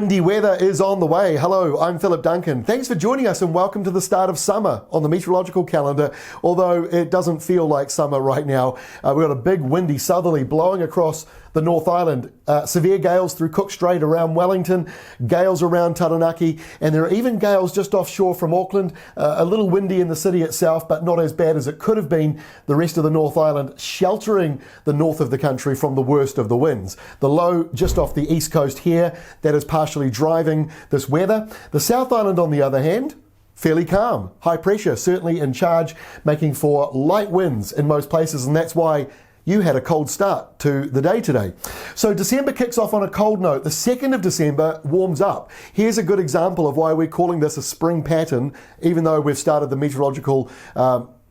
Windy weather is on the way. Hello, I'm Philip Duncan. Thanks for joining us and welcome to the start of summer on the meteorological calendar, although it doesn't feel like summer right now. We've got a big windy southerly blowing across the North Island. Severe gales through Cook Strait around Wellington, gales around Taranaki, and there are even gales just offshore from Auckland. A little windy in the city itself, but not as bad as it could have been. The rest of the North Island sheltering the north of the country from the worst of the winds. The low just off the east coast here, that is partially driving this weather. The South Island, on the other hand, fairly calm. High pressure certainly in charge, making for light winds in most places, and that's why you had a cold start to the day today. So December kicks off on a cold note. The 2nd of December warms up. Here's a good example of why we're calling this a spring pattern, even though we've started the meteorological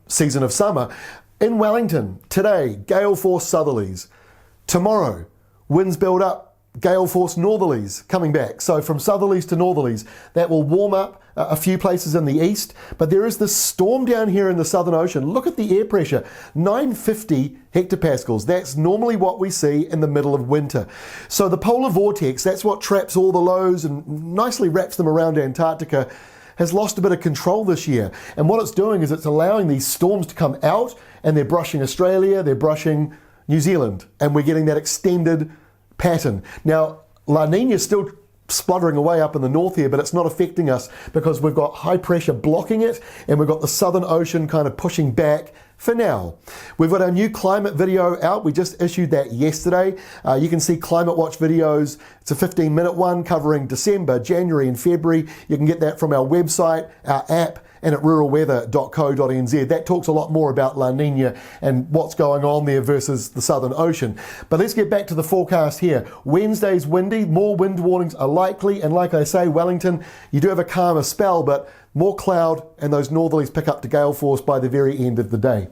season of summer. In Wellington, today, gale force southerlies. Tomorrow, winds build up, gale force northerlies coming back. So from southerlies to northerlies, that will warm up a few places in the east, but there is this storm down here in the Southern Ocean. Look at the air pressure, 950 hectopascals. That's normally what we see in the middle of winter. So the polar vortex, that's what traps all the lows and nicely wraps them around Antarctica, has lost a bit of control this year. And what it's doing is it's allowing these storms to come out, and they're brushing Australia, they're brushing New Zealand, and we're getting that extended pattern. Now, La Nina is still spluttering away up in the north here, but it's not affecting us because we've got high pressure blocking it, and we've got the Southern Ocean kind of pushing back for now. We've got our new climate video out. We just issued that yesterday. You can see Climate Watch videos. It's a 15-minute one covering December, January and February. You can get that from our website, our app, and at ruralweather.co.nz. That talks a lot more about La Nina and what's going on there versus the Southern Ocean. But let's get back to the forecast here. Wednesday's windy, more wind warnings are likely, and like I say, Wellington, you do have a calmer spell, but more cloud, and those northerlies pick up to gale force by the very end of the day.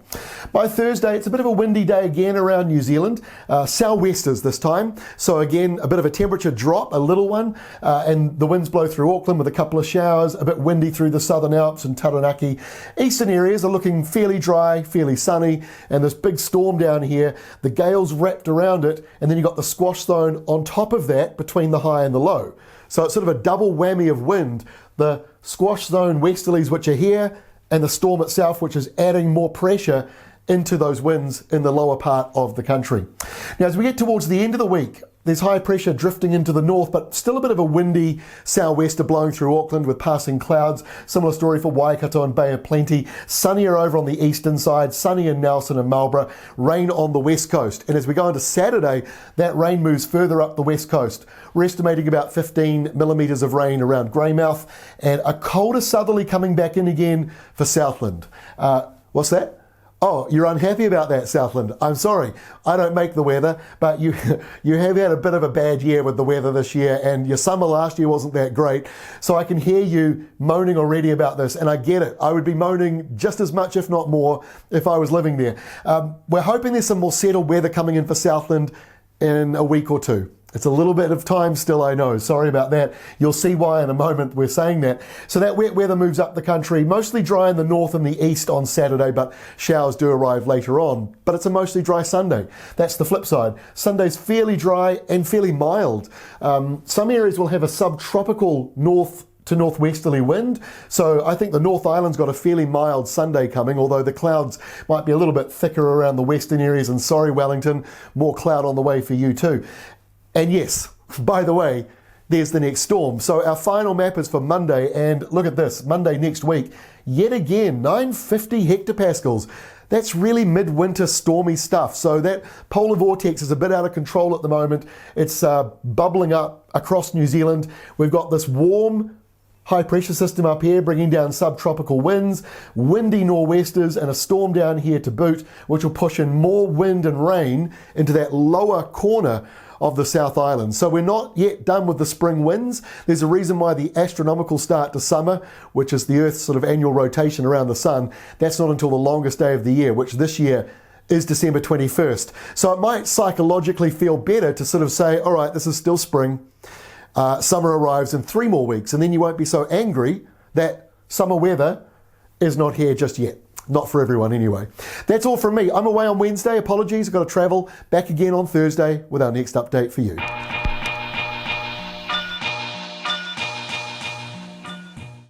By Thursday, it's a bit of a windy day again around New Zealand. Sou'westers this time. So again, a bit of a temperature drop, a little one, and the winds blow through Auckland with a couple of showers, a bit windy through the Southern Alps and Taranaki. Eastern areas are looking fairly dry, fairly sunny, and this big storm down here, the gales wrapped around it, and then you've got the squash zone on top of that between the high and the low. So it's sort of a double whammy of wind. The squash zone westerlies, which are here, and the storm itself, which is adding more pressure into those winds in the lower part of the country. Now, as we get towards the end of the week, there's high pressure drifting into the north, but still a bit of a windy sou'wester blowing through Auckland with passing clouds. Similar story for Waikato and Bay of Plenty. Sunnier over on the eastern side, sunny in Nelson and Marlborough, rain on the west coast. And as we go into Saturday, that rain moves further up the west coast. We're estimating about 15 millimetres of rain around Greymouth, and a colder southerly coming back in again for Southland. What's that? Oh, you're unhappy about that, Southland. I'm sorry, I don't make the weather, but you have had a bit of a bad year with the weather this year, and your summer last year wasn't that great. So I can hear you moaning already about this, and I get it. I would be moaning just as much, if not more, if I was living there. We're hoping there's some more settled weather coming in for Southland in a week or two. It's a little bit of time still, I know. Sorry about that. You'll see why in a moment we're saying that. So that wet weather moves up the country, mostly dry in the north and the east on Saturday, but showers do arrive later on. But it's a mostly dry Sunday. That's the flip side. Sunday's fairly dry and fairly mild. Some areas will have a subtropical north to northwesterly wind. So I think the North Island's got a fairly mild Sunday coming, although the clouds might be a little bit thicker around the western areas. And sorry, Wellington, more cloud on the way for you too. And yes, by the way, there's the next storm. So our final map is for Monday, and look at this, Monday next week, yet again, 950 hectopascals. That's really midwinter stormy stuff. So that polar vortex is a bit out of control at the moment. It's bubbling up across New Zealand. We've got this warm high pressure system up here bringing down subtropical winds, windy nor'westers, and a storm down here to boot, which will push in more wind and rain into that lower corner of the South Island. So we're not yet done with the spring winds. There's a reason why the astronomical start to summer, which is the Earth's sort of annual rotation around the sun, that's not until the longest day of the year, which this year is December 21st. So it might psychologically feel better to sort of say, all right, this is still spring. Summer arrives in 3 more weeks, and then you won't be so angry that summer weather is not here just yet. Not for everyone anyway. That's all from me. I'm away on Wednesday. Apologies, I've got to travel. Back again on Thursday with our next update for you.